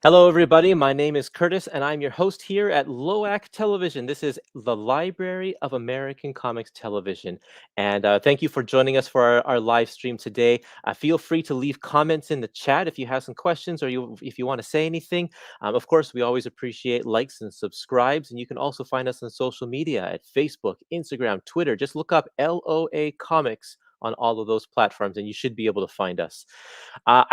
Hello, everybody. My name is Kurtis, and I'm your host here at LOAC Television. This is the Library of American Comics Television. And thank you for joining us for our live stream today. Feel free to leave comments in the chat if you have some questions or if you want to say anything. Of course, we always appreciate likes and subscribes. And you can also find us on social media at Facebook, Instagram, Twitter. Just look up LOA Comics on all of those platforms, and you should be able to find us.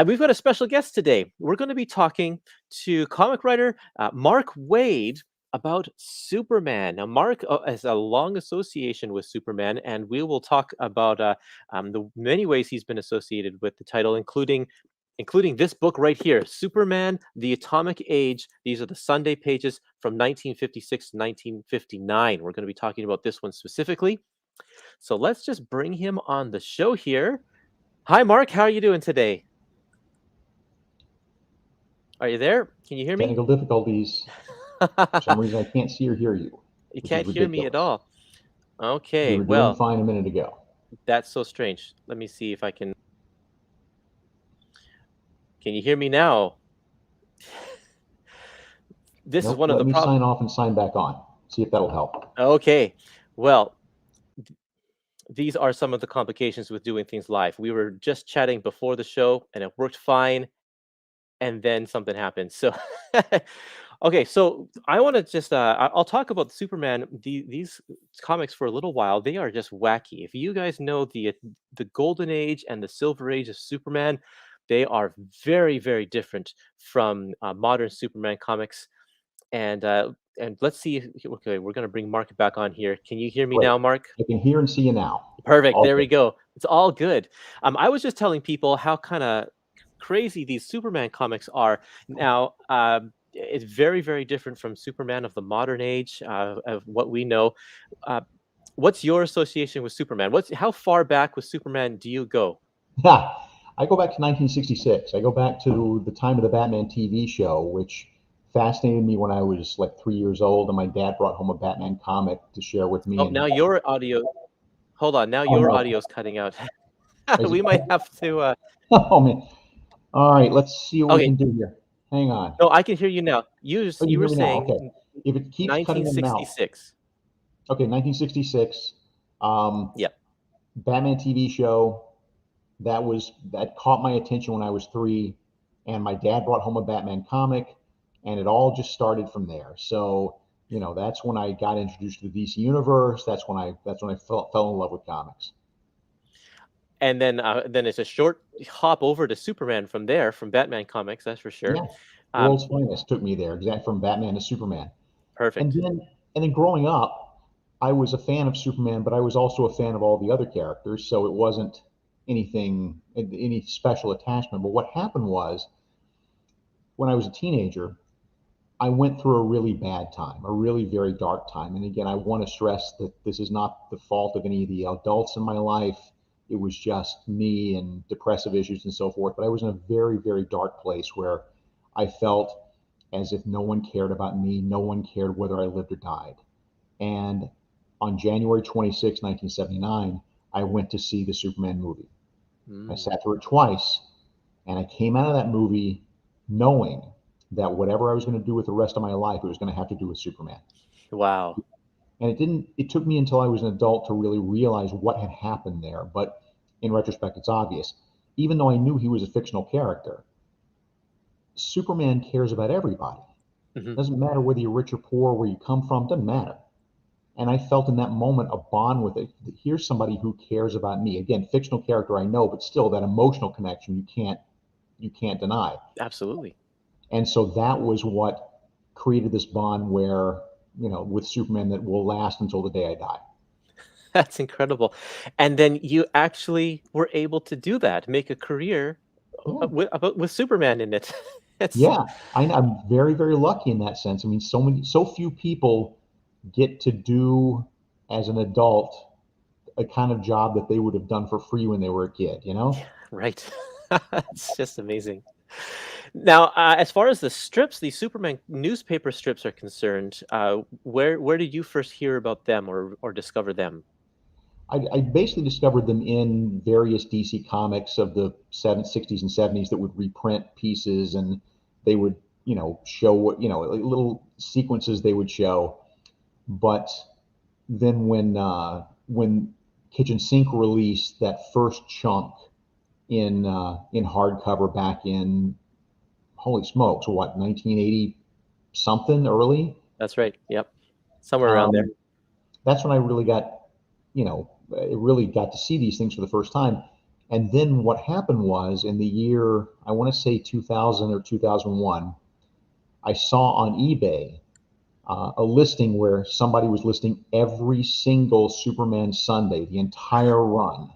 We've got a special guest today. We're going to be talking to comic writer Mark Waid about Superman. Now, Mark has a long association with Superman, and we will talk about the many ways he's been associated with the title, including this book right here, Superman: The Atomic Age. These are the Sunday pages from 1956 to 1959. We're going to be talking about this one specifically. So let's just bring him on the show here. Hi, Mark. How are you doing today? Are you there? Can you hear me? Technical difficulties. For some reason, I can't see or hear you. You can't hear me at all. You Okay, were doing well, fine a minute ago. that's so strange. Let me see if I can. Can you hear me now? This is one of the Let me problems. sign off and sign back on. See if that'll help. Okay, well, these are some of the complications with doing things live. We were just chatting before the show, and it worked fine, and then something happened. So, okay, so I want to just I'll talk about Superman. These comics for a little while. They are just wacky. If you guys know the Golden Age and the Silver Age of Superman, they are very, very different from modern Superman comics. And let's see. Okay, we're gonna bring Mark back on here. Can you hear me Great. now, Mark? I can hear and see you now. Perfect. All There we good. go. It's all good. I was just telling people how kind of crazy these Superman comics are. Now, it's very, very different from Superman of the modern age, of what we know. Uh, what's your association with Superman? How far back with Superman do you go? Yeah, I go back to 1966. I go back to the time of the Batman TV show, which fascinated me when I was like 3 years old, and my dad brought home a Batman comic to share with me. Oh, And now your audio. Hold on. Now oh your no, audio's cutting out. is it? We might have to. Oh man. All right, let's see what we Okay. can do here. Hang on. No, I can hear you now. Oh, you You hear were me now? Okay. saying If it keeps cutting in and out, 1966. okay, 1966. Yep. Batman TV show that caught my attention when I was 3, and my dad brought home a Batman comic, and it all just started from there. So that's when I got introduced to the DC universe. That's when I fell in love with comics. And then it's a short hop over to Superman from there, from Batman comics, that's for sure. Yeah, Um, World's Finest took me there, exact from Batman to Superman, and Perfect. then growing up, I was a fan of Superman, but I was also a fan of all the other characters, so it wasn't any special attachment. But what happened was, when I was a teenager, I went through a really bad time, a really very dark time. And again, I want to stress that this is not the fault of any of the adults in my life. It was just me and depressive issues and so forth. But I was in a very, very dark place where I felt as if no one cared about me, no one cared whether I lived or died. And on January 26, 1979, I went to see the Superman movie. I Mm, sat through it twice, and I came out of that movie knowing that whatever I was going to do with the rest of my life, it was going to have to do with Superman. wow. And it took me until I was an adult to really realize what had happened there. But in retrospect, it's obvious. Even though I knew he was a fictional character, Superman cares about everybody. Mhm. Doesn't matter whether you're rich or poor, where you come from, doesn't matter. And I felt in that moment a bond with it. Here's somebody who cares about me. Again, fictional character, I know, but still that emotional connection you can't deny. Absolutely. And so that was what created this bond where, with Superman, that will last until the day I die. That's incredible. And then you actually were able to do that, make a career Yeah. with Superman in it. It's Yeah. I'm very, very lucky in that sense. I mean, so few people get to do as an adult a kind of job that they would have done for free when they were a kid, you know? right. It's just amazing. Now, as far as the strips, the Superman newspaper strips are concerned, where did you first hear about them or discover them? I basically discovered them in various DC comics of the 60s and 70s that would reprint pieces, and they would show what, like little sequences they would show. But then when Kitchen Sink released that first chunk in hardcover back in, holy smokes, what, 1980 something, early. That's right. Yep. Somewhere around there. Um, that's when I really really got to see these things for the first time. And then what happened was, in the year, I want to say 2000 or 2001, I saw on eBay a listing where somebody was listing every single Superman Sunday, the entire run,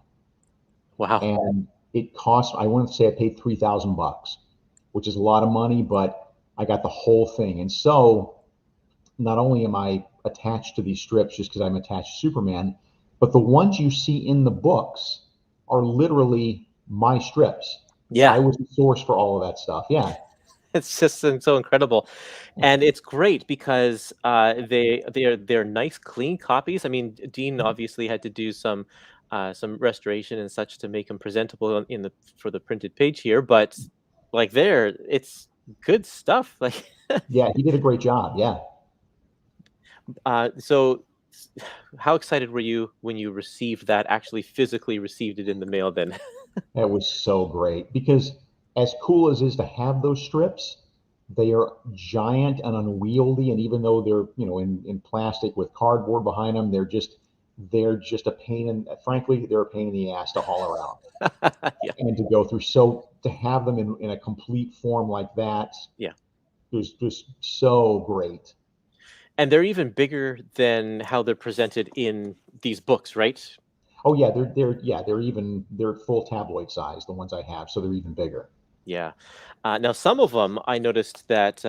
Wow. and it cost. I want to say I paid $3,000, which is a lot of money, but I got the whole thing. And so, not only am I attached to these strips just because I'm attached to Superman, but the ones you see in the books are literally my strips. I Yeah. was the source for all of that stuff. Yeah. It's just so incredible, and it's great because they're nice, clean copies. I mean, Dean obviously had to do some restoration and such to make them presentable in the for the printed page here, but like it's good stuff. Like, Yeah, he did a great job. Yeah. so how excited were you when you received that? Actually, physically received it in the mail? Then, That was so great because, as cool as it is to have those strips, they are giant and unwieldy. And even though they're, in plastic with cardboard behind them, they're just a pain. And frankly, they're a pain in the ass to haul around yeah, and to go through. So to have them in a complete form like that yeah. was just so great. And they're even bigger than how they're presented in these books, right? Oh yeah, they're full tabloid size, the ones I have, so they're even bigger. Yeah. Now, some of them I noticed that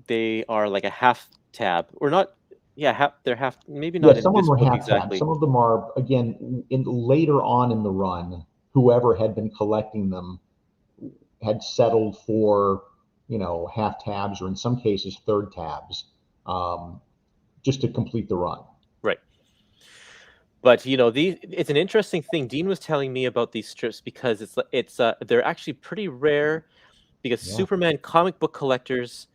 they are like a half tab, or not. Yeah, they're half. Maybe Yeah, not in some of this them are book half tabs. exactly. Some of them are, again, in later on in the run, whoever had been collecting them had settled for, half tabs, or in some cases third tabs, um, just to complete the run. Right. But it's an interesting thing. Dean was telling me about these strips because they're actually pretty rare because Yeah, Superman comic book collectors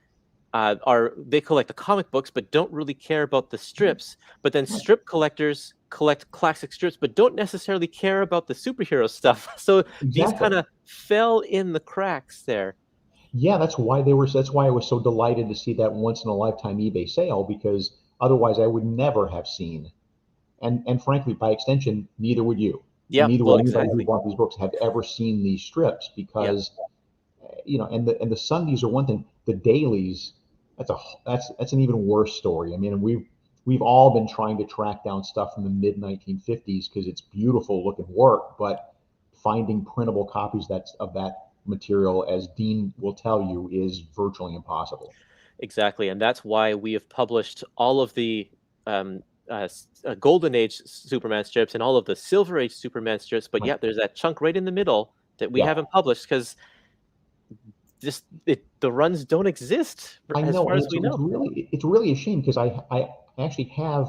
they collect the comic books but don't really care about the strips. But then right. strip collectors collect classic strips but don't necessarily care about the superhero stuff. So these Exactly. kind of fell in the cracks there. Yeah, that's why I was so delighted to see that once in a lifetime eBay sale, because otherwise I would never have seen, and frankly, by extension, neither would you, and Yeah, neither well, would anybody who exactly. bought these books have ever seen these strips, Yeah, because and the Sundays are one thing. The dailies, that's an even worse story. I mean, we've all been trying to track down stuff from the mid 1950s because it's beautiful looking work, but finding printable copies of that material, as Dean will tell you, is virtually impossible. exactly. And that's why we have published all of the um, Golden Age Superman strips and all of the Silver Age Superman strips. But Right. yeah, there's that chunk right in the middle that we Yeah, haven't published because the runs don't exist I as know, far and as it's we it's know. really it's really a shame because I actually have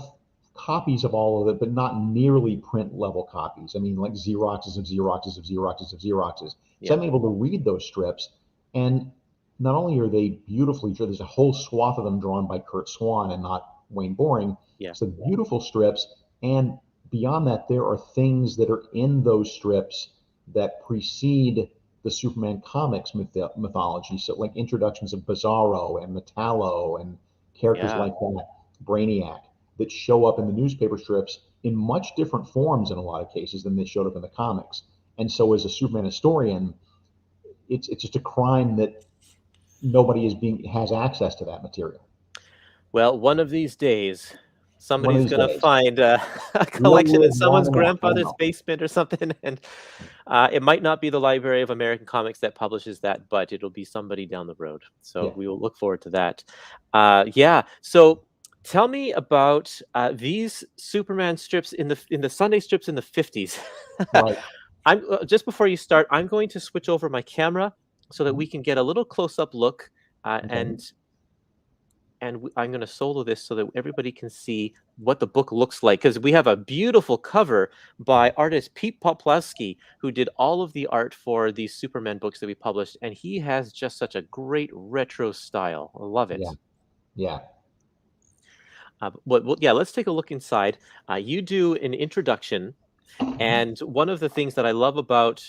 copies of all of it, but not nearly print level copies. I mean, like Xeroxes of Xeroxes of Xeroxes of Xeroxes. So Yeah, I'm able to read those strips, and not only are they beautifully drawn, there's a whole swath of them drawn by Kurt Swan and not Wayne Boring. yeah, So beautiful strips, and beyond that, there are things that are in those strips that precede the Superman comics mythology. So, like introductions of Bizarro and Metallo and characters yeah. like that, Brainiac, that show up in the newspaper strips in much different forms in a lot of cases than they showed up in the comics. And so, as a Superman historian, it's just a crime that nobody has access to that material. Well, one of these days, One of somebody's these gonna days, find a we'll collection in live someone's long enough. I grandfather's know. basement or something, and it might not be the Library of American Comics that publishes that, but it'll be somebody down the road. So Yeah. we will look forward to that. Yeah. So tell me about these Superman strips in the Sunday strips in the 50s. Right. I'm just before you start, I'm going to switch over my camera so that Mhm. we can get a little close-up look Okay. and and I'm going to solo this so that everybody can see what the book looks like, because we have a beautiful cover by artist Pete Poplawski, who did all of the art for these Superman books that we published, and he has just such a great retro style. I love Yeah, it. yeah. Yeah, let's take a look inside. You do an introduction, and one of the things that I love about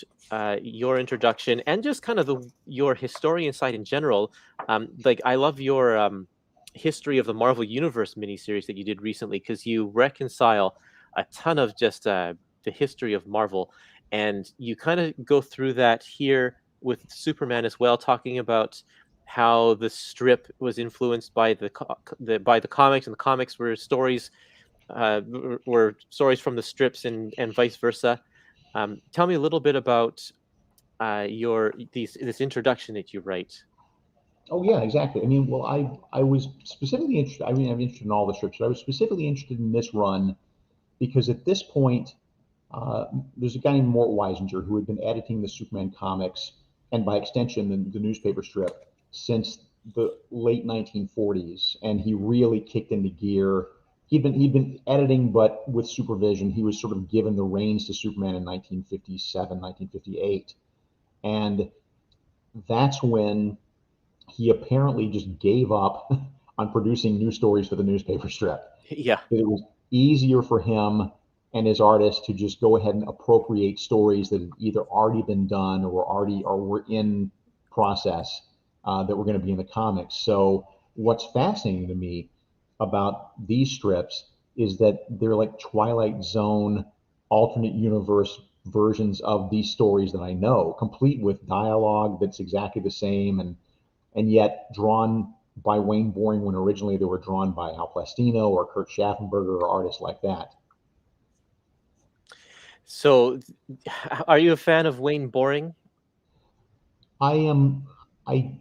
your introduction and just kind of your historian side in general, like I love your history of the Marvel Universe miniseries that you did recently, because you reconcile a ton of just the history of Marvel, and you kind of go through that here with Superman as well, talking about how the strip was influenced by by the comics, and the comics were stories were stories from the strips, and vice versa. Tell me a little bit about your this introduction that you write. Oh yeah, exactly. I mean, well, I was specifically interested. I mean, I'm interested in all the strips, but I was specifically interested in this run because at this point, there's a guy named Mort Weisinger who had been editing the Superman comics and by extension the newspaper strip since the late 1940s, and he really kicked into gear. He'd been editing, but with supervision. He was sort of given the reins to Superman in 1957, 1958, and that's when he apparently just gave up on producing new stories for the newspaper strip. Yeah, It was easier for him and his artists to just go ahead and appropriate stories that had either already been done or were in process, that were going to be in the comics. So what's fascinating to me about these strips is that they're like Twilight Zone alternate universe versions of these stories that I know, complete with dialogue that's exactly the same, and yet drawn by Wayne Boring when originally they were drawn by Al Plastino or Kurt Schaffenberger or artists like that. so are you a fan of Wayne Boring? I am I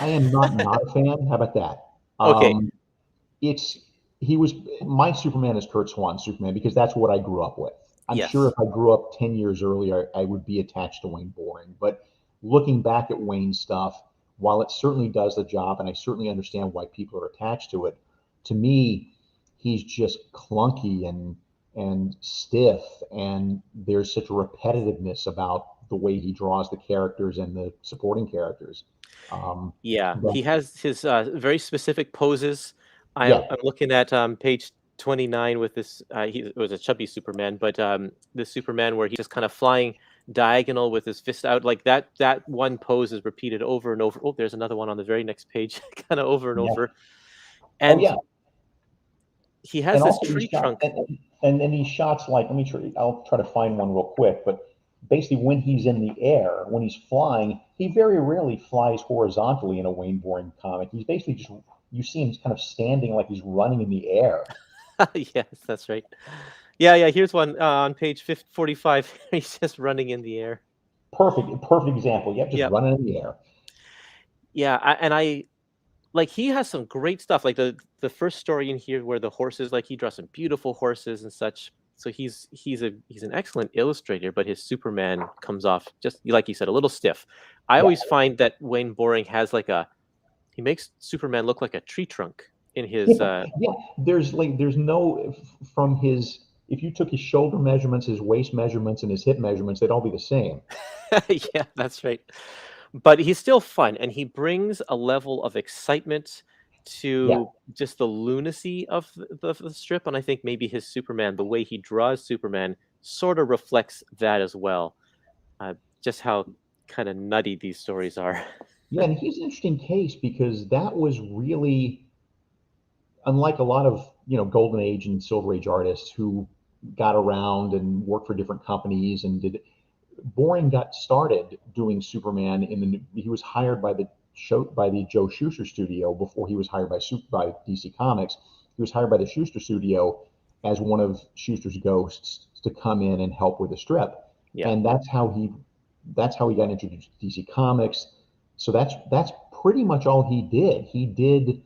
I am not a fan. How about that? Okay, It's he was my Superman is Kurt Swan's Superman because that's what I grew up with. I'm sure yes. if I grew up 10 years earlier, I would be attached to Wayne Boring. But looking back at Wayne's stuff, while it certainly does the job, and I certainly understand why people are attached to it, to me, he's just clunky and stiff, and there's such a repetitiveness about the way he draws the characters and the supporting characters. Yeah, But he has his very specific poses. yeah, I'm looking at page 29 with this. It was a chubby Superman, but this Superman where he's just kind of flying diagonal with his fist out, like that. That one pose is repeated over and over. Oh, there's another one on the very next page, kind of over and yeah. over. Oh And yeah. he has And this also tree these shots, trunk. and these shots, like, let me try, I'll try to find one real quick, but basically when he's in the air, when he's flying, he very rarely flies horizontally in a Wayne Boring comic. He's basically just, you see him kind of standing like he's running in the air. Yes, that's right. Yeah, yeah. Here's one on page 45. He's just running in the air. Perfect example. Yep, just Yep. running in the air. Yeah, and I like he has some great stuff. Like the first story in here where the horses, like he draws some beautiful horses and such. So he's an excellent illustrator, but his Superman comes off just like you said, a little stiff. I Yeah, always find that Wayne Boring has like a he makes Superman look like a tree trunk in his yeah, yeah. There's no, from his, if you took his shoulder measurements, his waist measurements, and his hip measurements, they'd all be the same. yeah, that's right. But he's still fun, and he brings a level of excitement Yeah. to just the lunacy of the strip, and I think maybe his Superman, the way he draws Superman, sort of reflects that as well. Just how kind of nutty these stories are. Yeah, and he's an interesting case because that was really unlike a lot of golden age and silver age artists who got around and worked for different companies and did. Boring got started doing Superman in he was hired by the Joe Shuster studio before he was hired by DC Comics. He was hired by the Shuster studio as one of Shuster's ghosts to come in and help with the strip, Yeah. and that's how he got introduced to DC Comics. So that's pretty much all he did. He did,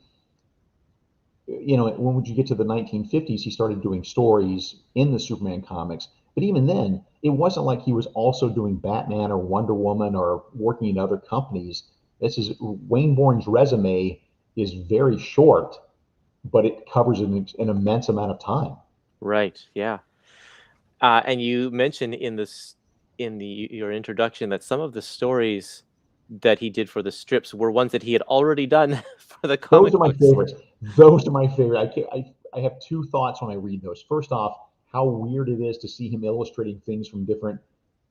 when you get to the 1950s, he started doing stories in the Superman comics. But even then, it wasn't like he was also doing Batman or Wonder Woman or working in other companies. This is Wayne Bourne's resume. is very short, but it covers an immense amount of time. Right. Yeah. And you mentioned in your introduction that some of the stories that he did for the strips were ones that he had already done for the Those comic are my books. favorites. Those are my favorite. I have two thoughts when I read those. First off, how weird it is to see him illustrating things from different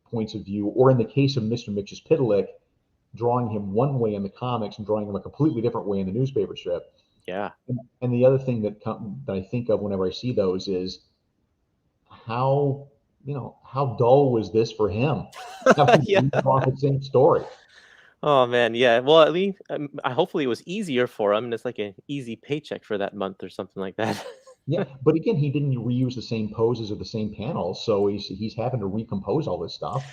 points of view, or in the case of Mr. Mitch's Pitalik, drawing him one way in the comics and drawing him a completely different way in the newspaper strip. Yeah. And the other thing that I think of whenever I see those is how how dull was this for him? Having to Yeah. redraw the same story. Oh man, yeah. Well, at least hopefully it was easier for him, and it's like an easy paycheck for that month or something like that. Yeah, but again, he didn't reuse the same poses or the same panels, so he's having to recompose all this stuff.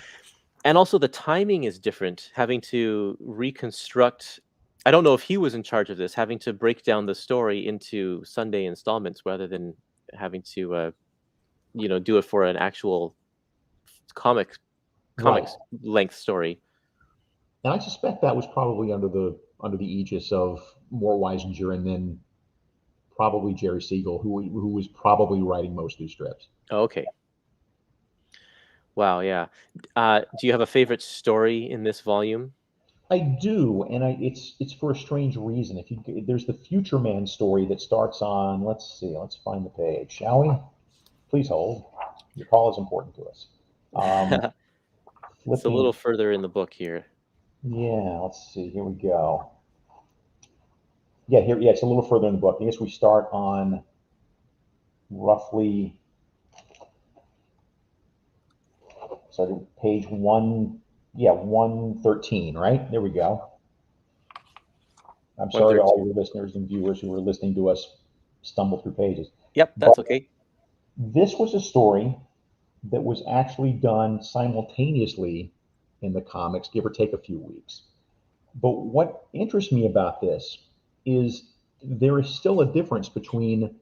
And also the timing is different, having to reconstruct. I don't know if he was in charge of this, having to break down the story into Sunday installments rather than having to, do it for an actual comic Right. comics length story. And I suspect that was probably under the aegis of Mort Weisinger and then probably Jerry Siegel, who was probably writing most of these strips. Oh, okay. Wow, yeah. Do you have a favorite story in this volume? I do, and it's for a strange reason. If you there's the Future Man story that starts on, let's see, let's find the page, shall we? Please hold. Your call is important to us. Um, It's a little flipping, further in the book here. yeah, let's see. Here we go. Yeah, here, yeah, it's a little further in the book. I guess we start on roughly, sorry, page one, yeah, 113, right? There we go. I'm sorry to all 113. your listeners and viewers who are listening to us stumble through pages. Yep, But that's okay. this was a story that was actually done simultaneously in the comics, give or take a few weeks. But what interests me about this is there is still a difference between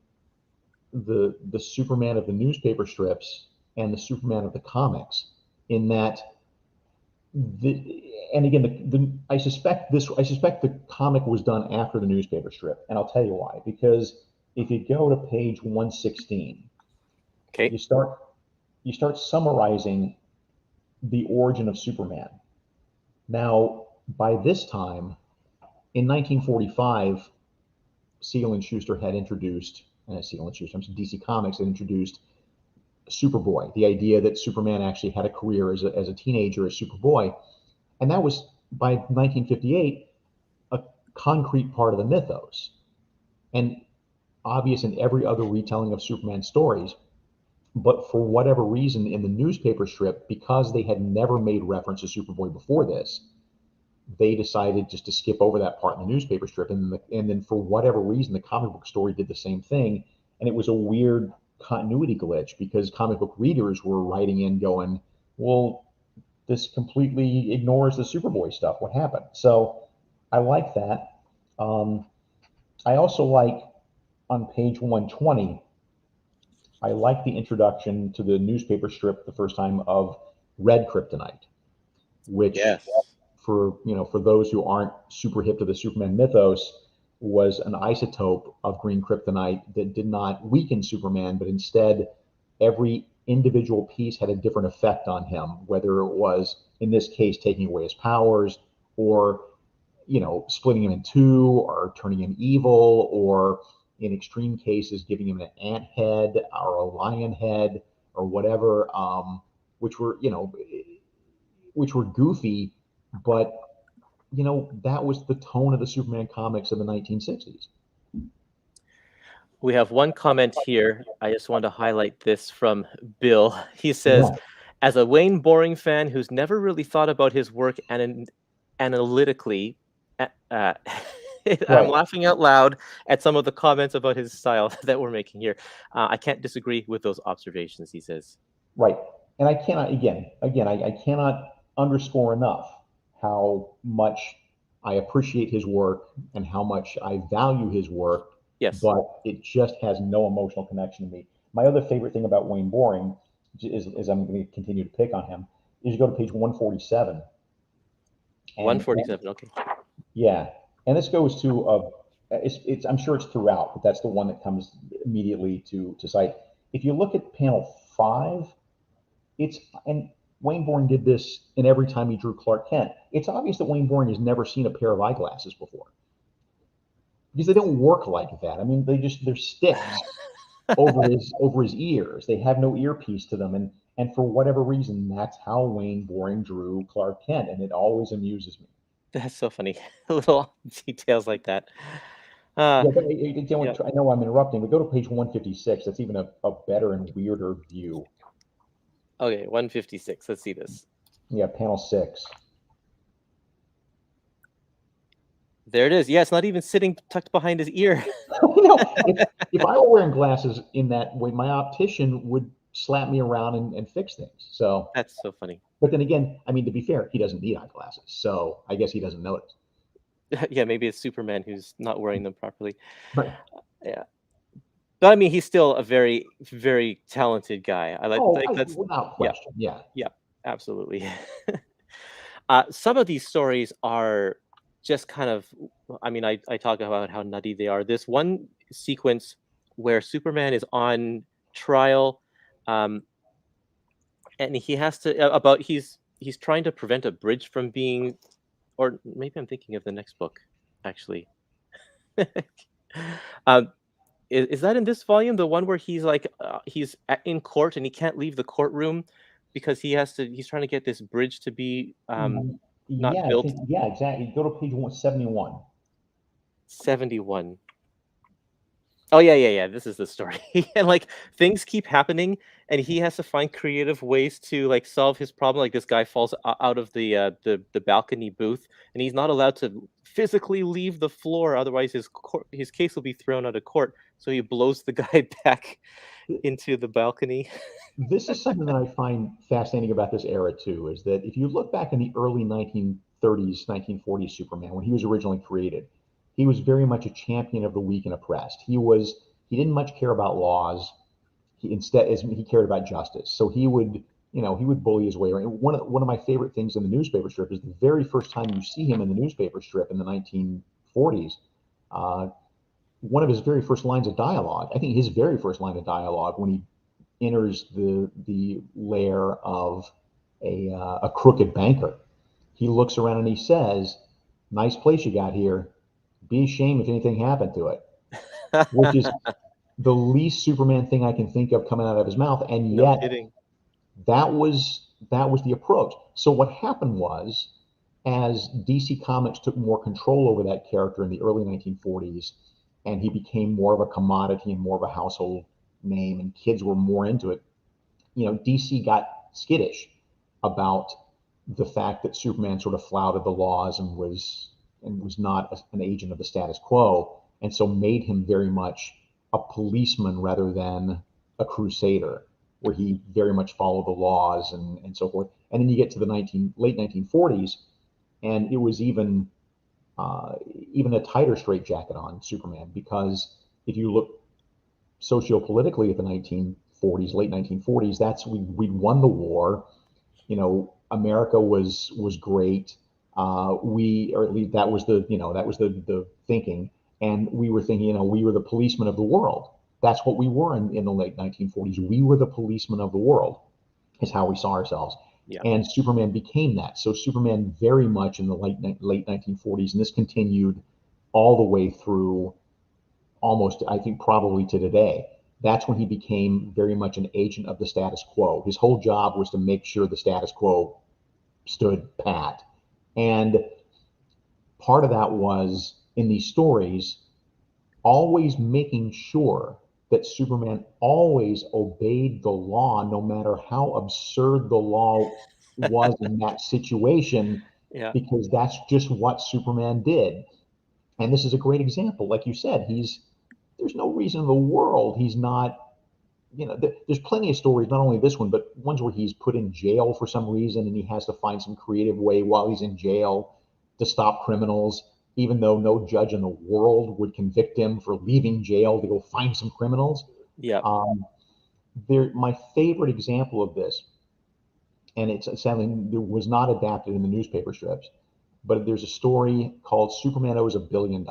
the Superman of the newspaper strips and the Superman of the comics, in that and again I suspect the comic was done after the newspaper strip, and I'll tell you why. Because if you go to page 116, Okay. you start summarizing the origin of Superman. Now, by this time, in 1945, Siegel and Schuster had introduced, Siegel and Schuster, DC Comics had introduced Superboy, the idea that Superman actually had a career as a teenager as Superboy. And that was, by 1958, a concrete part of the mythos. And obvious in every other retelling of Superman stories. But for whatever reason, in the newspaper strip, because they had never made reference to Superboy before this, they decided just to skip over that part in the newspaper strip. And then for whatever reason, the comic book story did the same thing. And it was a weird continuity glitch because comic book readers were writing in going, well, this completely ignores the Superboy stuff. What happened? So I like that. Um, I also like on page 120, I like the introduction to the newspaper strip the first time of Red Kryptonite, which Yes. for those who aren't super hip to the Superman mythos, was an isotope of green kryptonite that did not weaken Superman, but instead every individual piece had a different effect on him, whether it was, in this case, taking away his powers, or splitting him in two, or turning him evil, or in extreme cases, giving him an ant head or a lion head or whatever, which were, which were goofy, but that was the tone of the Superman comics of the 1960s. We have one comment here. I just want to highlight this from Bill. He says, Yeah, as a Wayne Boring fan who's never really thought about his work analytically, uh, I'm right, laughing out loud at some of the comments about his style that we're making here. I can't disagree with those observations, he says. right. And I cannot, I cannot underscore enough how much I appreciate his work and how much I value his work, Yes. but it just has no emotional connection to me. My other favorite thing about Wayne Boring is I'm going to continue to pick on him, is you go to page 147, and 147. Okay. yeah, and this goes to I'm sure it's throughout, but that's the one that comes immediately to sight. If you look at panel 5, and Wayne Bourne did this in every time he drew Clark Kent. It's obvious that Wayne Bourne has never seen a pair of eyeglasses before, because they don't work like that. I mean, they're sticks over his ears. They have no earpiece to them, and for whatever reason, that's how Wayne Boring drew Clark Kent, and it always amuses me. That's so funny. Little details like that. Uh, Yeah, but yeah. I know I'm interrupting, but go to page 156. That's even a better and weirder view. Okay, 156. Let's see this. Yeah, panel 6. There it is. Yeah, it's not even sitting tucked behind his ear. If I were wearing glasses in that way, my optician would slap me around and fix things. So, That's so funny. but then again, I mean, to be fair, he doesn't need eyeglasses, so I guess he doesn't notice. Yeah, maybe it's Superman who's not wearing them properly. Right. Yeah. But I mean, he's still a very, very talented guy. I like that's Without yeah, question. Yeah. yeah, absolutely. Some of these stories are just kind of, I mean, I talk about how nutty they are. This one sequence where Superman is on trial, um, and he has to about he's trying to prevent a bridge from being, or maybe I'm thinking of the next book, actually. um, is that in this volume, the one where he's like in court and he can't leave the courtroom because he's trying to get this bridge to be not Yeah, I built? think, yeah, exactly. Go to page 171. 71. Oh yeah. This is the story. And like things keep happening and he has to find creative ways to like solve his problem. Like this guy falls out of the balcony booth and he's not allowed to physically leave the floor, otherwise his case will be thrown out of court. So he blows the guy back into the balcony. This is something that I find fascinating about this era too, is that if you look back in the early 1930s, 1940s Superman, when he was originally created, he was very much a champion of the weak and oppressed. He didn't much care about laws. He cared about justice. So he would bully his way around. One of my favorite things in the newspaper strip is the very first time you see him in the newspaper strip in the 1940s. Uh, One of his very first lines of dialogue, I think his very first line of dialogue, when he enters the lair of a crooked banker. He looks around and he says, "Nice place you got here. Be ashamed if anything happened to it," which is the least Superman thing I can think of coming out of his mouth, and No yet kidding. that was the approach. So what happened was, as DC Comics took more control over that character in the early 1940s, and he became more of a commodity and more of a household name, and kids were more into it, DC got skittish about the fact that Superman sort of flouted the laws and was not an agent of the status quo, and so made him very much a policeman rather than a crusader, where he very much followed the laws and so forth. And then you get to the late 1940s, and it was even a tighter straitjacket on Superman, because if you look sociopolitically at the 1940s, late 1940s, we'd won the war. America was great. Or at least that was the thinking, and we were thinking, we were the policemen of the world. That's what we were in the late 1940s. We were the policemen of the world, is how we saw ourselves. Yeah. And Superman became that. So Superman very much in the late 1940s, and this continued all the way through almost, I think, probably to today. That's when he became very much an agent of the status quo. His whole job was to make sure the status quo stood pat. And part of that was, in these stories, always making sure that Superman always obeyed the law, no matter how absurd the law was in that situation, Yeah. because that's just what Superman did. And this is a great example. Like you said, there's no reason in the world he's not. There's plenty of stories, not only this one, but ones where he's put in jail for some reason and he has to find some creative way while he's in jail to stop criminals, even though no judge in the world would convict him for leaving jail to go find some criminals. Yeah. My favorite example of this, and it's sadly it was not adapted in the newspaper strips, but there's a story called Superman Owes $1 billion.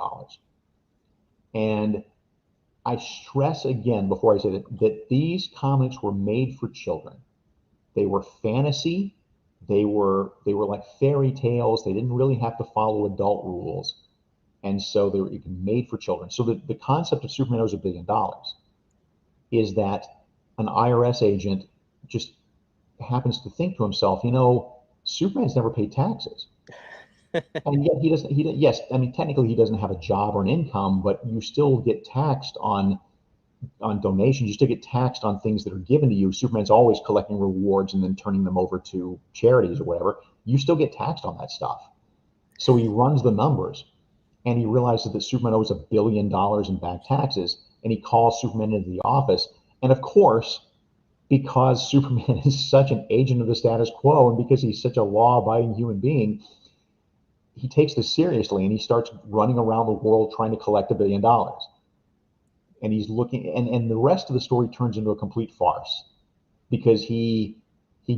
And I stress again before I say that these comics were made for children. They were fantasy. They were like fairy tales. They didn't really have to follow adult rules, and so they were made for children. So the concept of Superman owes $1 billion is that an IRS agent just happens to think to himself, Superman's never paid taxes. And yet he doesn't, yes, I mean, technically he doesn't have a job or an income, but you still get taxed on donations. You still get taxed on things that are given to you. Superman's always collecting rewards and then turning them over to charities or whatever. You still get taxed on that stuff. So he runs the numbers and he realizes that Superman owes $1 billion in back taxes, and he calls Superman into the office. And of course, because Superman is such an agent of the status quo and because he's such a law-abiding human being, he takes this seriously and he starts running around the world trying to collect $1 billion. And he's looking, and the rest of the story turns into a complete farce because he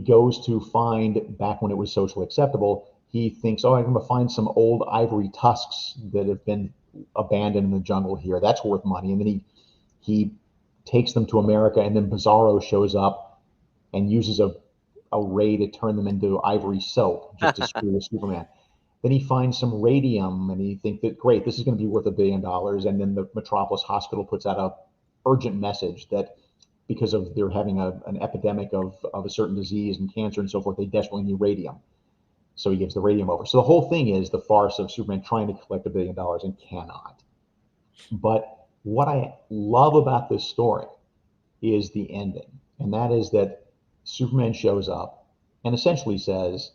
goes to find, back when it was socially acceptable, he thinks, oh, I'm going to find some old ivory tusks that have been abandoned in the jungle here. That's worth money. And then he takes them to America, and then Bizarro shows up and uses a ray to turn them into ivory soap just to screw with Superman. Then he finds some radium, and he thinks that, great, this is going to be worth $1 billion. And then the Metropolis Hospital puts out a urgent message that because of they're having an epidemic of a certain disease and cancer and so forth, they desperately need radium. So he gives the radium over. So the whole thing is the farce of Superman trying to collect $1 billion and cannot. But what I love about this story is the ending. And that is that Superman shows up and essentially says,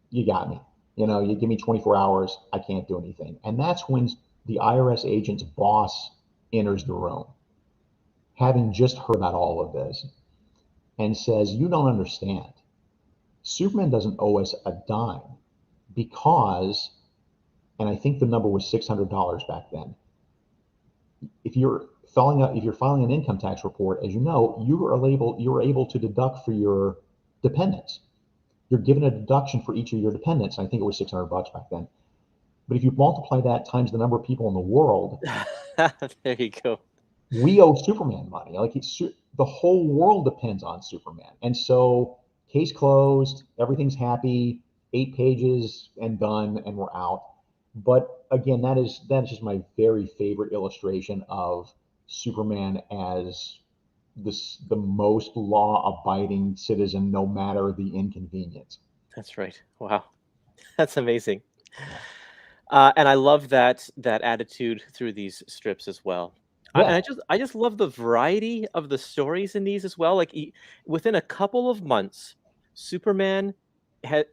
you got me. You give me 24 hours, I can't do anything. And that's when the IRS agent's boss enters the room, having just heard about all of this, and says, you don't understand. Superman doesn't owe us a dime because, and I think the number was $600 back then. If you're filing an income tax report, as you know, you are able to deduct for your dependents. You're given a deduction for each of your dependents. I think it was $600 back then. But if you multiply that times the number of people in the world, there you go. We owe Superman money. Like the whole world depends on Superman. And so case closed, everything's happy, 8 pages and done, and we're out. But again, that is just my very favorite illustration of Superman as the most law-abiding citizen, no matter the inconvenience. That's right. Wow, that's amazing. And I love that attitude through these strips as well. And Yeah. I just love the variety of the stories in these as well. Like within a couple of months, Superman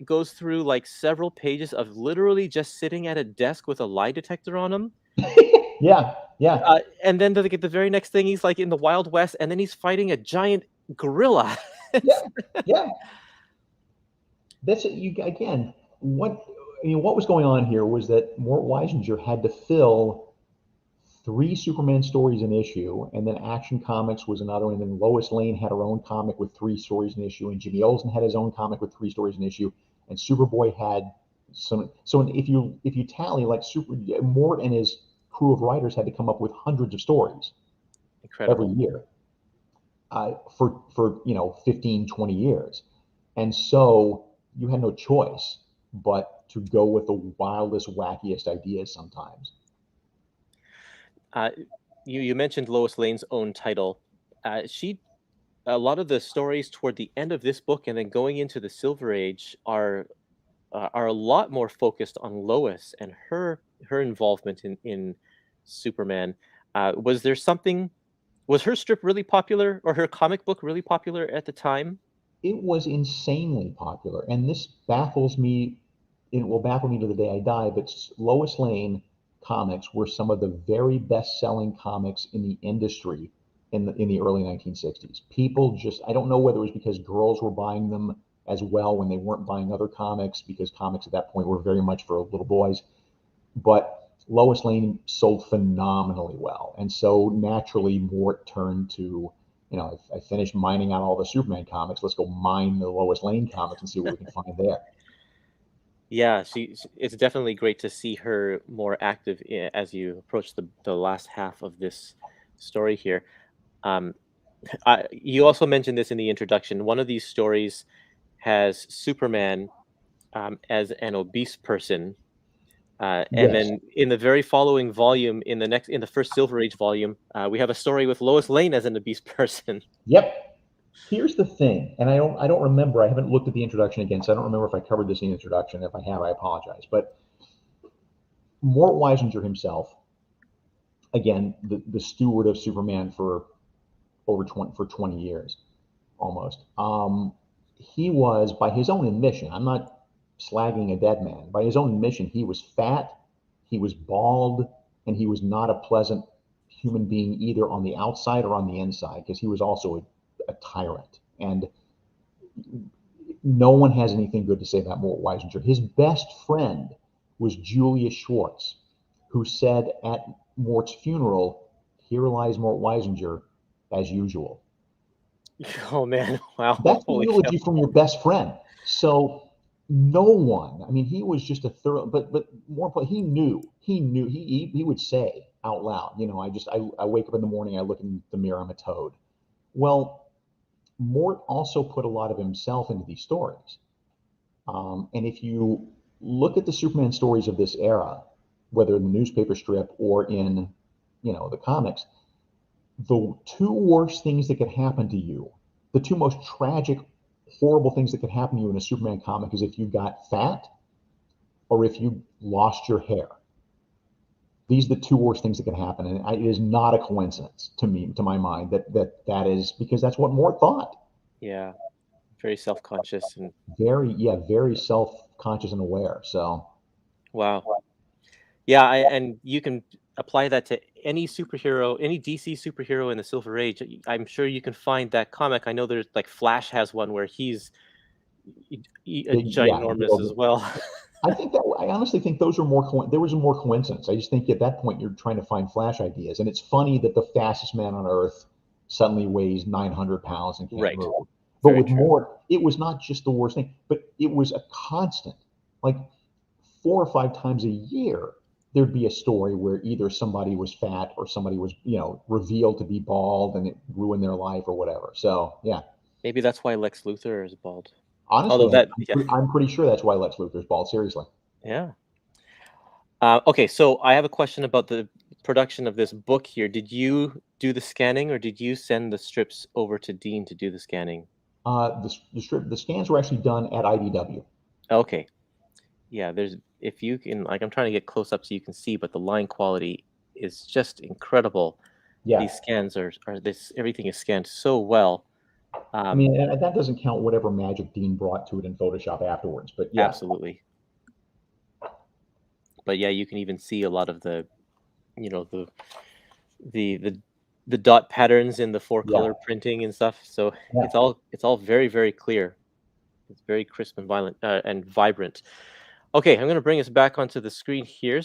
goes through like several pages of literally just sitting at a desk with a lie detector on him. Yeah. Yeah. And then the very next thing, he's like in the Wild West, and then he's fighting a giant gorilla. Yeah. Yeah. That's you again. What was going on here was that Mort Weisinger had to fill 3 Superman stories an issue, and then Action Comics was another one. And then Lois Lane had her own comic with 3 stories an issue, and Jimmy Olsen had his own comic with 3 stories an issue, and Superboy had some. So if you tally, like, Mort and his crew of writers had to come up with hundreds of stories Incredible. every year for 15, 20 years, and so you had no choice but to go with the wildest, wackiest ideas sometimes. You mentioned Lois Lane's own title. A lot of the stories toward the end of this book and then going into the Silver Age are a lot more focused on Lois and her involvement in Superman. Was there something? Was her strip really popular, or her comic book really popular at the time? It was insanely popular, and this baffles me. It will baffle me to the day I die. But Lois Lane comics were some of the very best-selling comics in the industry in the early 1960s. People just, I don't know whether it was because girls were buying them as well when they weren't buying other comics, because comics at that point were very much for little boys. But Lois Lane sold phenomenally well, and so naturally Mort turned to, I finished mining out all the Superman comics. Let's go mine the Lois Lane comics and see what we can find there. Yeah, it's definitely great to see her more active as you approach the last half of this story here. Um, you also mentioned this in the introduction. One of these stories has Superman as an obese person, and Yes. then in the very following volume, in the first Silver Age volume, we have a story with Lois Lane as an obese person. Yep. Here's the thing, and I don't remember. I haven't looked at the introduction again, so I don't remember if I covered this in the introduction. If I have, I apologize. But Mort Weisinger himself, again, the steward of Superman for over 20 years almost. He was, by his own admission, I'm not slagging a dead man. By his own admission, he was fat, he was bald, and he was not a pleasant human being either on the outside or on the inside because he was also a tyrant. And no one has anything good to say about Mort Weisinger. His best friend was Julius Schwartz, who said at Mort's funeral, "Here lies Mort Weisinger, as usual." Oh man, wow, That's the holy cow! eulogy from your best friend. So no one, I mean, he was just a thorough, but more important, he would say out loud, I wake up in the morning, I look in the mirror, I'm a toad. Well, Mort also put a lot of himself into these stories. And if you look at the Superman stories of this era, whether in the newspaper strip or in, the comics, the two worst things that could happen to you, the two most tragic, horrible things that could happen to you in a Superman comic is if you got fat or if you lost your hair. These are the two worst things that could happen, and it is not a coincidence to me, to my mind, that is because that's what Mort thought. Yeah, very self-conscious and Very, yeah, very self-conscious and aware. So, wow. Yeah, and you can apply that to any superhero, any DC superhero in the Silver Age. I'm sure you can find that comic. I know there's like Flash has one where he's yeah, ginormous as well. I honestly think those are there was more coincidence. I just think at that point you're trying to find flash ideas, and it's funny that the fastest man on earth suddenly weighs 900 pounds and can't Right. move. But Very with true. Mort, it was not just the worst thing, but it was a constant. Like 4 or 5 times a year, there'd be a story where either somebody was fat or somebody was, revealed to be bald, and it ruined their life or whatever. So yeah, Maybe that's why Lex Luthor is bald. Although honestly, that, yeah, I'm pretty sure that's why Lex Luthor's bald. Seriously. yeah. Okay, so I have a question about the production of this book here. Did you do the scanning, or did you send the strips over to Dean to do the scanning? The scans were actually done at IDW. Okay, yeah. There's if you can like I'm trying to get close up so you can see, but the line quality is just incredible. Yeah. These scans are this everything is scanned so well. I Um, mean, and that doesn't count whatever magic Dean brought to it in Photoshop afterwards. But yeah, Absolutely. But yeah, you can even see a lot of the you know the the the dot patterns in the four yeah, color printing and stuff. So yeah. it's all very very clear. It's very crisp and violent and vibrant. Okay, I'm going to bring us back onto the screen here.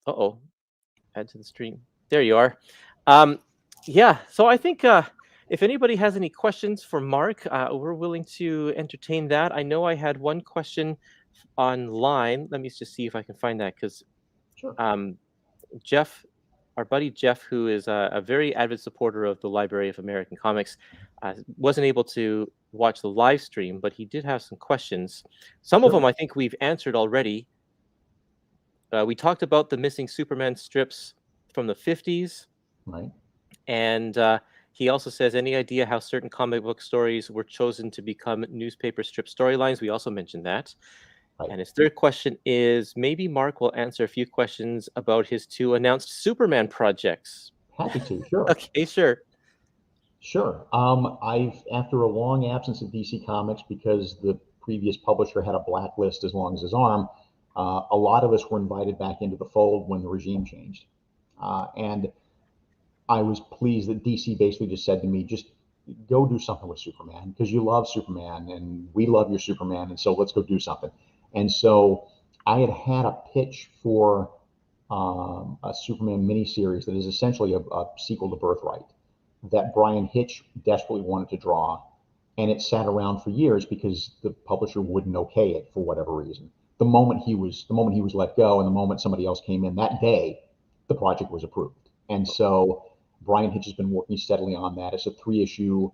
Oh, add to the stream. There you are. Um, yeah, so I think if anybody has any questions for Mark, we're willing to entertain that. I know I had one question online. Let me just see if I can find that because Sure. um, Jeff, our buddy Jeff, who is a very avid supporter of the Library of American Comics, wasn't able to watch the live stream, but he did have some questions. Some of them Sure. I think we've answered already. We talked about the missing Superman strips from the 50s, Right. and he also says, any idea how certain comic book stories were chosen to become newspaper strip storylines? We also mentioned that. Right. And his third question is maybe Mark will answer a few questions about his two announced Superman projects. Happy to. Sure. Okay, sure. Sure. I've after a long absence of DC Comics because the previous publisher had a blacklist as long as his arm. A lot of us were invited back into the fold when the regime changed, and I was pleased that DC basically just said to me, just go do something with Superman because you love Superman and we love your Superman. And so let's go do something. And so I had a pitch for a Superman miniseries that is essentially a sequel to Birthright that Brian Hitch desperately wanted to draw. And it sat around for years because the publisher wouldn't okay it for whatever reason. the moment he was let go and the moment somebody else came in that day, the project was approved. And so Brian Hitch has been working steadily on that. It's a 3-issue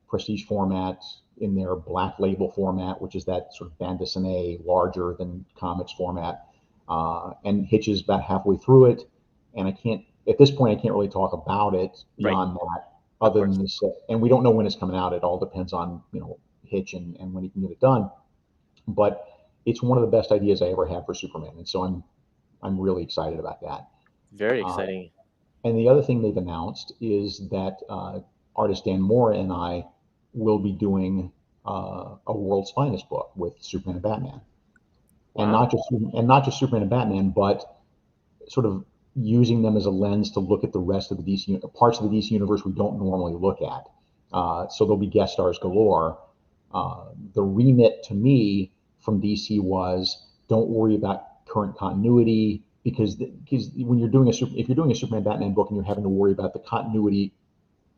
prestige format in their black label format, which is that sort of bande dessinée, larger than comics format. And Hitch is about halfway through it, and at this point I can't really talk about it beyond that, other than this. And we don't know when it's coming out. It all depends on Hitch and when he can get it done. But it's one of the best ideas I ever had for Superman, and so I'm really excited about that. Very exciting. And the other thing they've announced is that artist Dan Mora and I will be doing a World's Finest book with Superman and Batman. Wow. And not just Superman and Batman, but sort of using them as a lens to look at the rest of the DC parts of the DC universe we don't normally look at. So there'll be guest stars galore. The remit to me from DC was, don't worry about current continuity, because when you're doing if you're doing a Superman Batman book and you're having to worry about the continuity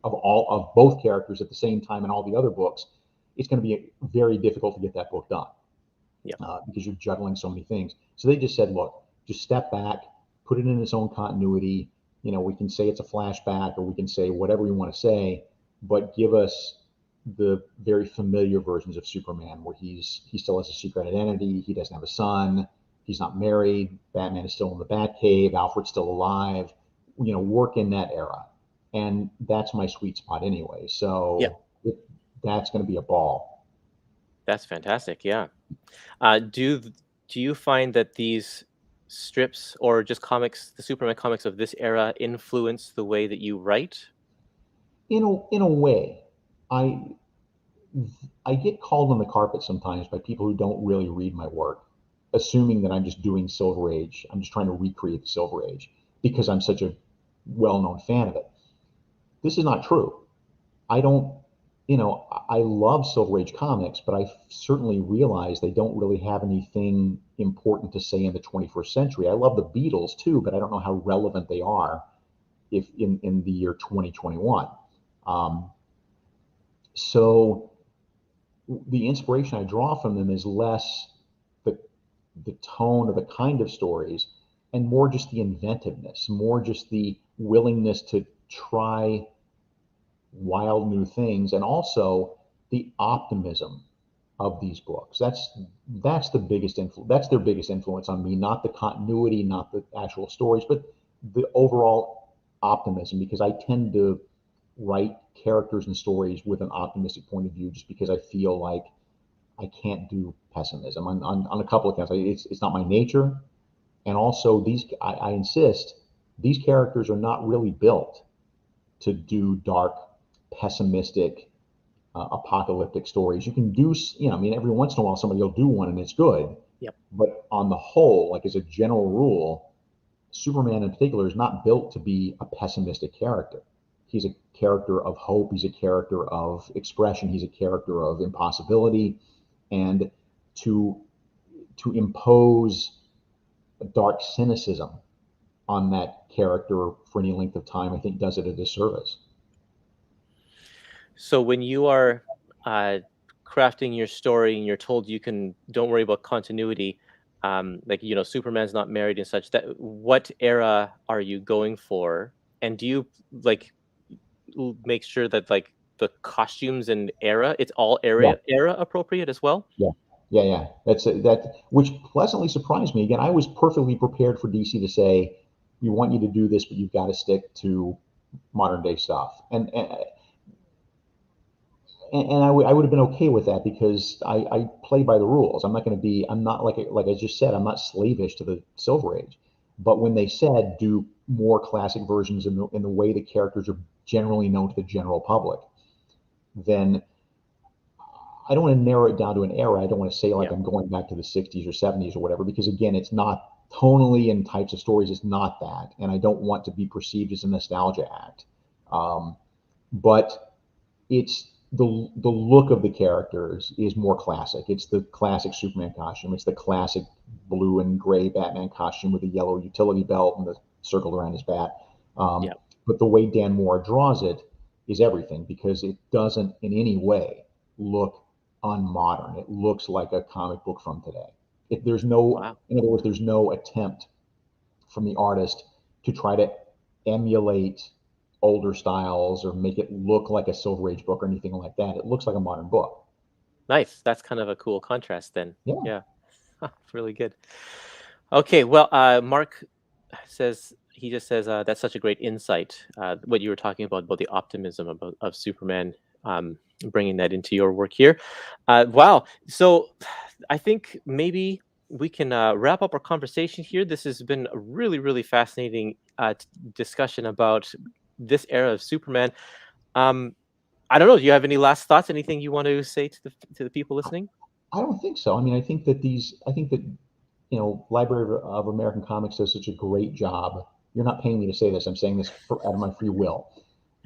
of both characters at the same time in all the other books, it's going to be very difficult to get that book done. Because you're juggling so many things. So they just said, look, just step back, put it in its own continuity. We can say it's a flashback, or we can say whatever we want to say, but give us the very familiar versions of Superman, where he still has a secret identity, he doesn't have a son, he's not married, Batman is still in the Batcave, Alfred's still alive. Work in that era, and that's my sweet spot anyway. So that's going to be a ball. That's fantastic. Yeah. Do you find that these strips or just comics, the Superman comics of this era, influence the way that you write? In a way, I get called on the carpet sometimes by people who don't really read my work, assuming that I'm just doing Silver Age. I'm just trying to recreate the Silver Age because I'm such a well-known fan of it. This is not true. I don't. I love Silver Age comics, but I certainly realize they don't really have anything important to say in the 21st century. I love the Beatles too, but I don't know how relevant they are if in the year 2021. So the inspiration I draw from them is less the tone or the kind of stories, and more just the inventiveness, more just the willingness to try wild new things, and also the optimism of these books. That's the biggest influence. That's their biggest influence on me, not the continuity, not the actual stories, but the overall optimism, because I tend to write characters and stories with an optimistic point of view, just because I feel like I can't do pessimism on a couple of counts. It's not my nature, and also I insist these characters are not really built to do dark, pessimistic, apocalyptic stories. You can do, every once in a while somebody will do one and it's good. But on the whole, like as a general rule, Superman in particular is not built to be a pessimistic character. He's a character of hope. He's a character of expression. He's a character of impossibility. And to impose a dark cynicism on that character for any length of time, I think does it a disservice. So when you are crafting your story and you're told don't worry about continuity, Superman's not married and such, that what era are you going for? And do you make sure that the costumes and era, it's all era appropriate as well? Yeah. That which pleasantly surprised me. Again, I was perfectly prepared for DC to say, we want you to do this, but you've got to stick to modern day stuff. And I would have been okay with that, because I play by the rules. I'm not like I just said, I'm not slavish to the Silver Age. But when they said do more classic versions in the way the characters are generally known to the general public, then I don't want to narrow it down to an era. I don't want to say I'm going back to the 60s or 70s or whatever, because again, it's not tonally and types of stories. It's not that. And I don't want to be perceived as a nostalgia act. But it's the look of the characters is more classic. It's the classic Superman costume. It's the classic blue and gray Batman costume with the yellow utility belt and the circle around his bat. But the way Dan Mora draws it is everything, because it doesn't in any way look unmodern. It looks like a comic book from today. If there's no, Wow. in other words, there's no attempt from the artist to try to emulate older styles or make it look like a Silver Age book or anything like that. It looks like a modern book. Nice. That's kind of a cool contrast then. Yeah. Yeah. It's really good. Okay, well, Mark says he just says that's such a great insight. What you were talking about the optimism of Superman, bringing that into your work here. Wow. So, I think maybe we can wrap up our conversation here. This has been a really, really fascinating discussion about this era of Superman. Um, I don't know. Do you have any last thoughts? Anything you want to say to the people listening? I don't think so. I mean, I think that, Library of American Comics does such a great job. You're not paying me to say this. I'm saying this out of my free will.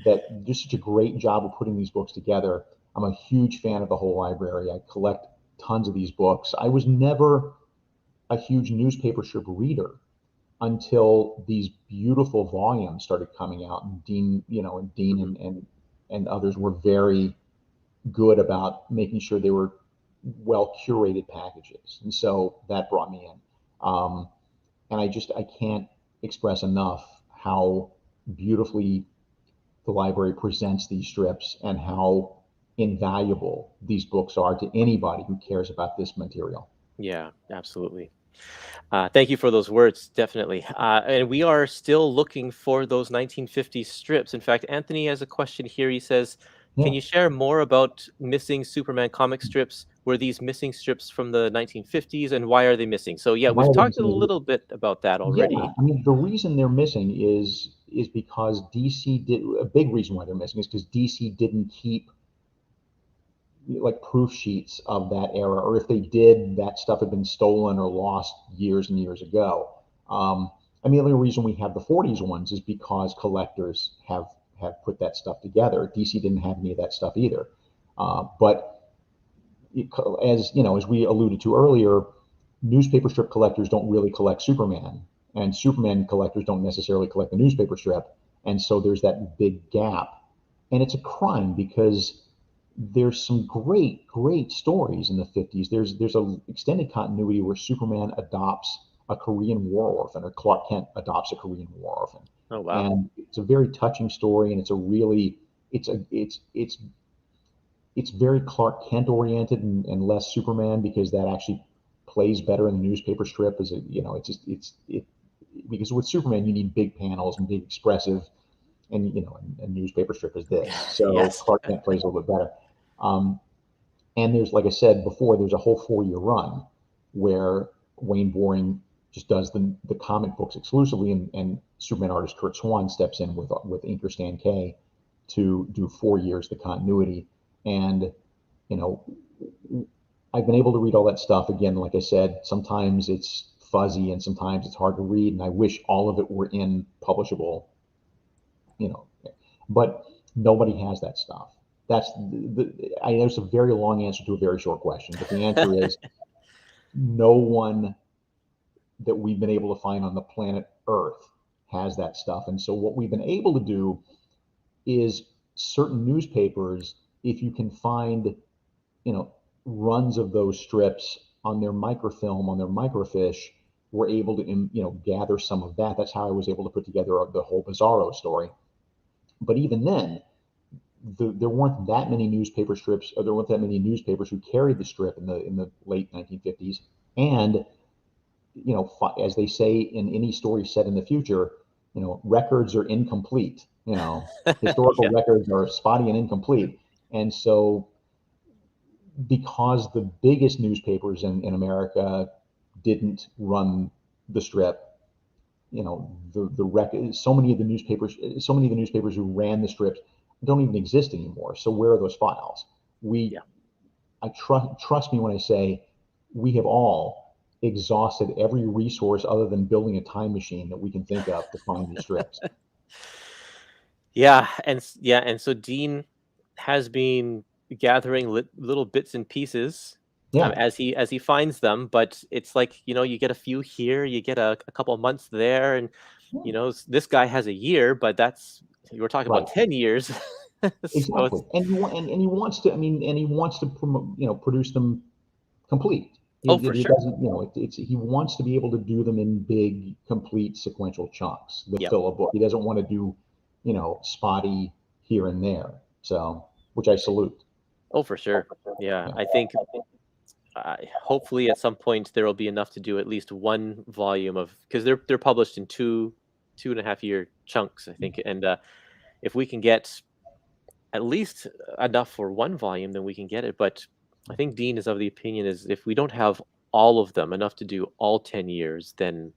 That do such a great job of putting these books together. I'm a huge fan of the whole library. I collect tons of these books. I was never a huge newspaper strip reader until these beautiful volumes started coming out, and Dean Hmm. and others were very good about making sure they were well curated packages, and so that brought me in. And I can't express enough how beautifully the library presents these strips and how invaluable these books are to anybody who cares about this material. Yeah, absolutely. Thank you for those words, definitely. And we are still looking for those 1950s strips. In fact, Anthony has a question here. He says, "Can Yeah. you share more about missing Superman comic strips? Were these missing strips from the 1950s, and why are they missing?" So, yeah, Why we've are they talked a missing? little bit about that Yeah, already. I mean, the reason they're missing is because DC did a big reason why they're missing is because DC didn't keep like proof sheets of that era, or if they did, that stuff had been stolen or lost years and years ago. I mean, the only reason we have the '40s ones is because collectors have put that stuff together. DC didn't have any of that stuff either. But as you know, as we alluded to earlier, newspaper strip collectors don't really collect Superman, and Superman collectors don't necessarily collect the newspaper strip, and so there's that big gap, and it's a crime because there's some great stories in the '50s. There's a extended continuity where Superman adopts a Korean war orphan, or Clark Kent adopts a Korean war orphan, Oh, wow. and it's a very touching story, and it's a really it's very Clark Kent oriented and less Superman because that actually plays better in the newspaper strip. As it's just it because with Superman you need big panels and big expressive, and a newspaper strip is this. So Yes. Clark Kent plays a little bit better. Um, and there's, like I said before, there's a whole 4 year run where Wayne Boring just does the comic books exclusively, and Superman artist Kurt Swan steps in with inker Stan K to do 4 years the continuity. And you know, I've been able to read all that stuff again. Like I said, sometimes it's fuzzy and sometimes it's hard to read, and I wish all of it were in publishable, you know, but nobody has that stuff. I know it's a very long answer to a very short question, but the answer is no one that we've been able to find on the planet Earth has that stuff. And so what we've been able to do is certain newspapers, if you can find, you know, runs of those strips on their microfilm, on their microfiche, we're able to, gather some of that. That's how I was able to put together the whole Bizarro story. But even then, there weren't that many newspaper strips, or there weren't that many newspapers who carried the strip in the late 1950s. And as they say in any story set in the future, records are incomplete. Historical Yeah. records are spotty and incomplete. And so, because the biggest newspapers in America didn't run the strip, the record, so many of the newspapers who ran the strips don't even exist anymore. So where are those files? We Yeah. I trust me when I say we have all exhausted every resource other than building a time machine that we can think of to find these strips. Yeah, and so Dean has been gathering little bits and pieces, Yeah, as he finds them, but it's like, you get a few here, you get a couple of months there, and yeah, this guy has a year, but that's we're talking about right, 10 years. So exactly. it's And he wants to. I mean, and he wants to promote, produce them complete. Oh, for It sure. doesn't, it's he wants to be able to do them in big, complete sequential chunks that Yep. fill a book. He doesn't want to do, spotty here and there. So, which I salute. Oh, for sure. Yeah, Yeah. I think hopefully at some point there will be enough to do at least one volume of, because they're published in 2.5 year chunks, I think, and if we can get at least enough for one volume, then we can get it. But I think Dean is of the opinion is if we don't have all of them enough to do all 10 years, then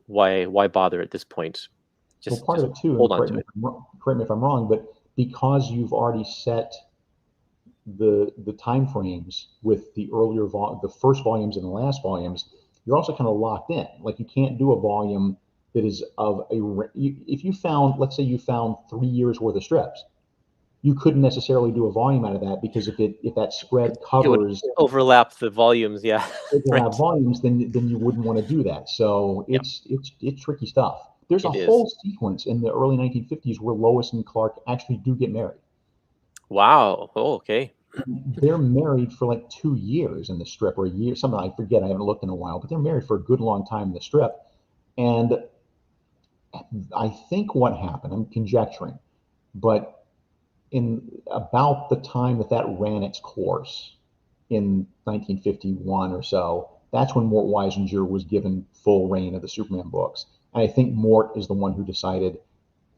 why bother at this point? Well, Just part just of it too, and hold on to it. correct me if I'm wrong, but because you've already set the time frames with the first volumes and the last volumes, you're also kind of locked in. Like you can't do a volume that is if you found, let's say you found 3 years worth of strips, you couldn't necessarily do a volume out of that because if that spread It would covers overlap the volumes. Yeah, overlap right. volumes, then you wouldn't want to do that. So Yeah, it's tricky stuff. There's a it is. whole sequence in the early 1950s where Lois and Clark actually do get married. Wow. Oh, okay. They're married for like 2 years in the strip, or a year, something I forget. I haven't looked in a while, but they're married for a good long time in the strip. And I think what happened, I'm conjecturing, but in about the time that ran its course in 1951 or so, that's when Mort Weisinger was given full reign of the Superman books. And I think Mort is the one who decided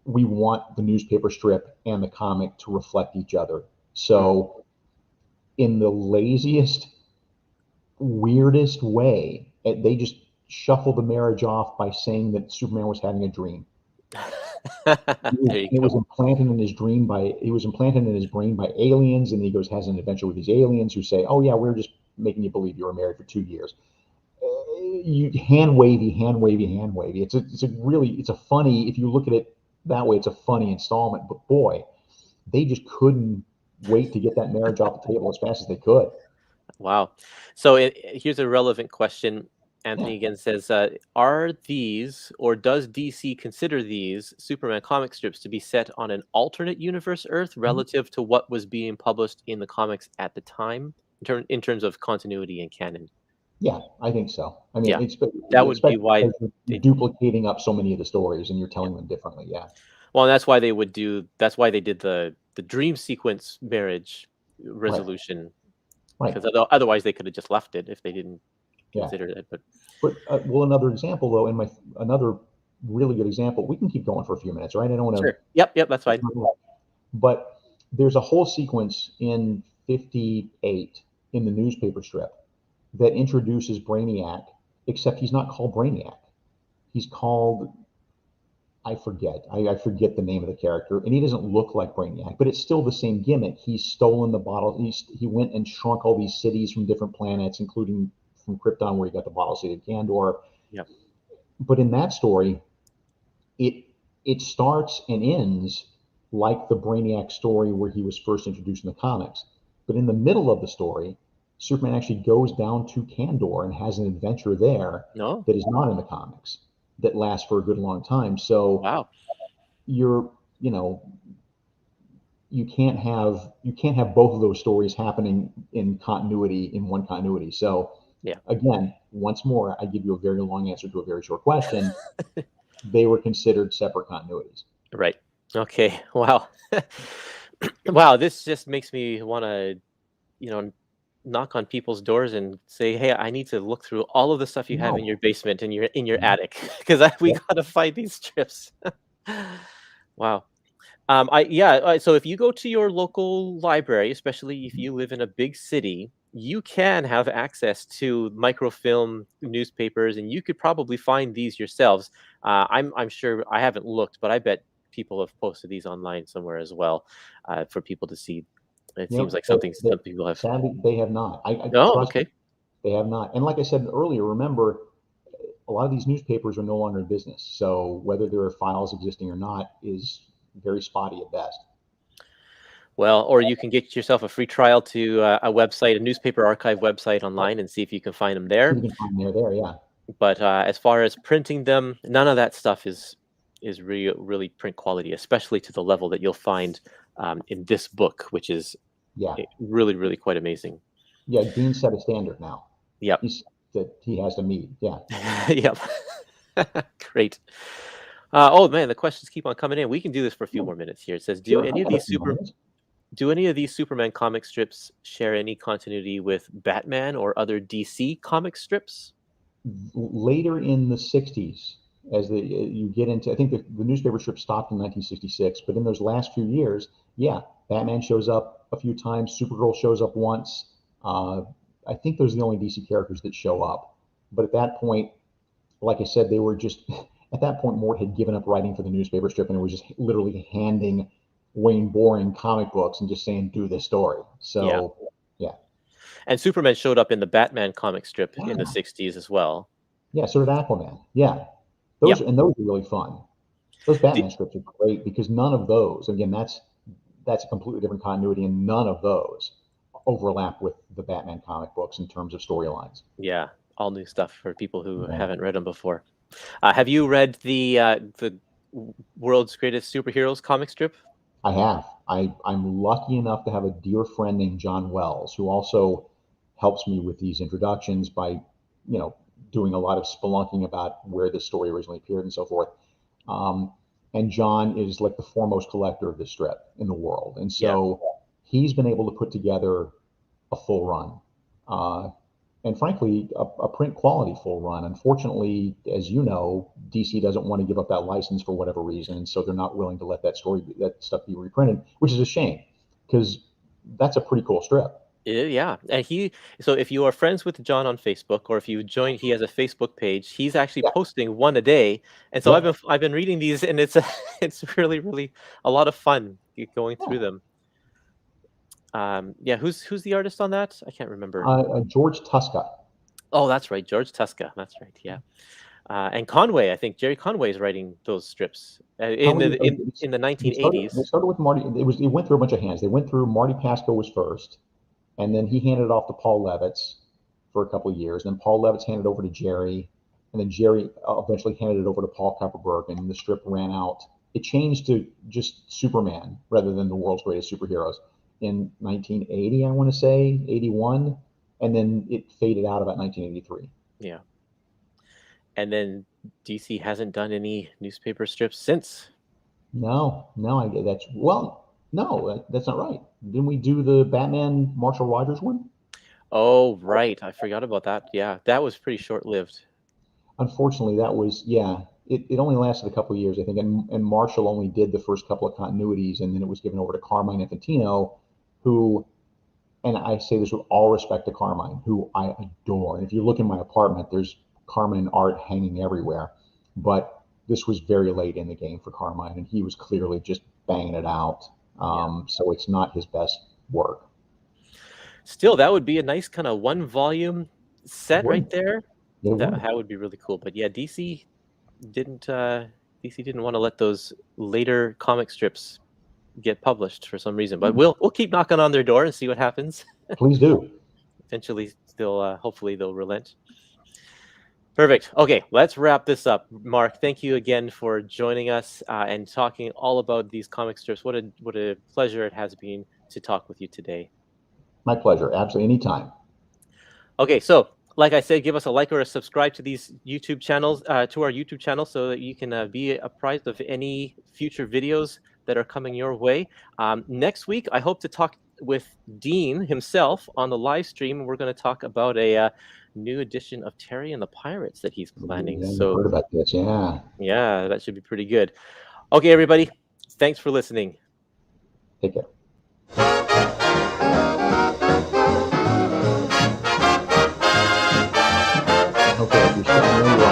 we want the newspaper strip and the comic to reflect each other. Mm. So, in the laziest, weirdest way, they just shuffled the marriage off by saying that Superman was having a dream. There you It go. was implanted in his dream by It was implanted in his brain by aliens, and he goes has an adventure with these aliens who say, "Oh yeah, we're just making you believe you were married for 2 years." You hand wavy, hand wavy, hand wavy. It's a funny, if you look at it that way, it's a funny installment. But boy, they just couldn't wait to get that marriage off the table as fast as they could. Wow. So here's a relevant question. Yeah. Anthony again says, "Are these, or does DC consider these Superman comic strips to be set on an alternate universe Earth relative to what was being published in the comics at the time, in terms of continuity and canon?" Yeah, I think so. I mean, Yeah, that would be especially why because you're they. duplicating up so many of the stories and you're Yeah. telling them differently. Yeah, Well, and that's why they would do. That's why they did the dream sequence marriage right, resolution, right. because otherwise they could have just left it if they didn't Yeah. consider it. But But well, another example though, another really good example. We can keep going for a few minutes, right? I don't want sure. Yep. Yep. That's fine. to, but there's a whole sequence in 58 in the newspaper strip that introduces Brainiac, except he's not called Brainiac. He's called, I forget the name of the character, and he doesn't look like Brainiac, but it's still the same gimmick. He's stolen the bottle. He went and shrunk all these cities from different planets, including from Krypton, where he got the bottle city of Kandor. Yep. But in that story, it it starts and ends like the Brainiac story where he was first introduced in the comics. But in the middle of the story, Superman actually goes down to Kandor and has an adventure there No. that is not in the comics that lasts for a good long time. So Wow. you're, you know, you can't have both of those stories happening in one continuity. So Yeah. again, once more, I give you a very long answer to a very short question. They were considered separate continuities. Right. Okay. Wow. Wow. This just makes me want to, you know, knock on people's doors and say, "Hey, I need to look through all of the stuff you have in No. your basement and in your Mhm. attic because we Yep. gotta find these strips." Wow. I yeah. So if you go to your local library, especially if you live in a big city, you can have access to microfilm newspapers, and you could probably find these yourselves. I'm sure I haven't looked, but I bet people have posted these online somewhere as well, for people to see. It seems Yep. like something some people have. Sadly, they have not. I Oh, trust me, okay. they have not. And like I said earlier, remember, a lot of these newspapers are no longer in business. So whether there are files existing or not is very spotty at best. Well, or you can get yourself a free trial to a website, a newspaper archive website Right. online, and see if you can find them See there. if you can find there. Yeah. But as far as printing them, none of that stuff is really print quality, especially to the level that you'll find in this book, which is Yeah. really quite amazing. Yeah, Dean set a standard now. Yep. That he has to meet. Yeah. Yep. Great. Oh man, the questions keep on coming in. We can do this for a few more minutes here. It says, Sure, I got a few minutes. do any of these Superman comic strips share any continuity with Batman or other DC comic strips? Later in the 60s, as you get into, I think the newspaper strip stopped in 1966, but in those last few years, yeah, Batman shows up a few times, Supergirl shows up once. I think those are the only DC characters that show up. But at that point, like I said, they were just, at that point, Mort had given up writing for the newspaper strip and it was just literally handing Wayne Boring comic books and just saying, do this story. Yeah. So, yeah. And Superman showed up in the Batman comic strip in the Yeah. 60s as well. Yeah, so did Aquaman. Yeah. Those Yep. and those are really fun. Those Batman Do- scripts are great because none of those, again, that's a completely different continuity, and none of those overlap with the Batman comic books in terms of storylines. yeah, all new stuff for people who Yeah. haven't read them before. Have you read the world's greatest superheroes comic strip? I have. I'm lucky enough to have a dear friend named John Wells who also helps me with these introductions by, doing a lot of spelunking about where this story originally appeared and so forth. Um, and John is like the foremost collector of this strip in the world, and Yeah. so he's been able to put together a full run. And frankly, a print quality full run. Unfortunately, as you know, DC doesn't want to give up that license for whatever reason, and so they're not willing to let that stuff be reprinted, which is a shame because that's a pretty cool strip. Yeah, and so if you are friends with John on Facebook, or if you join, he has a Facebook page. He's actually Yeah, posting one a day, and so yeah, I've been reading these, and it's it's really a lot of fun going yeah. through them. Yeah, who's the artist on that? I can't remember. George Tuska. Oh, that's right, George Tuska. That's right. Yeah, and Conway. I think Jerry Conway is writing those strips in Conway, the they started, 1980s. they started with Marty. It went through a bunch of hands. They went through Marty Pasco was first, and then he handed it off to Paul Levitz for a couple of years. Then Paul Levitz handed it over to Jerry, and then Jerry eventually handed it over to Paul Kupperberg, and the strip ran out. It changed to just Superman rather than the world's greatest superheroes in 1980, I want to say, 81, and then it faded out about 1983. Yeah, and then DC hasn't done any newspaper strips since. No, that's not right. Didn't we do the Batman Marshall Rogers one? Oh, right. I forgot about that. Yeah, that was pretty short-lived. Unfortunately, that was, yeah. It only lasted a couple of years, I think, and Marshall only did the first couple of continuities, and then it was given over to Carmine Infantino, who, and I say this with all respect to Carmine, who I adore. And if you look in my apartment, there's Carmine art hanging everywhere. But this was very late in the game for Carmine, and he was clearly just banging it out. So it's not his best work. Still, that would be a nice kind of one volume set right there. That would be really cool. But yeah, DC didn't want to let those later comic strips get published for some reason. But we'll keep knocking on their door and see what happens. Please do. Eventually, hopefully they'll relent. Perfect. Okay, let's wrap this up. Mark, thank you again for joining us and talking all about these comic strips. What a pleasure it has been to talk with you today. My pleasure. Absolutely. Anytime. Okay, so like I said, give us a like or a subscribe to these YouTube channels, to our YouTube channel, so that you can be apprised of any future videos that are coming your way. Next week, I hope to talk with Dean himself on the live stream. We're going to talk about a new edition of Terry and the Pirates that he's planning. Yeah, So I've heard about this. yeah, that should be pretty good. Okay, everybody, thanks for listening. Take care. Okay, if you're still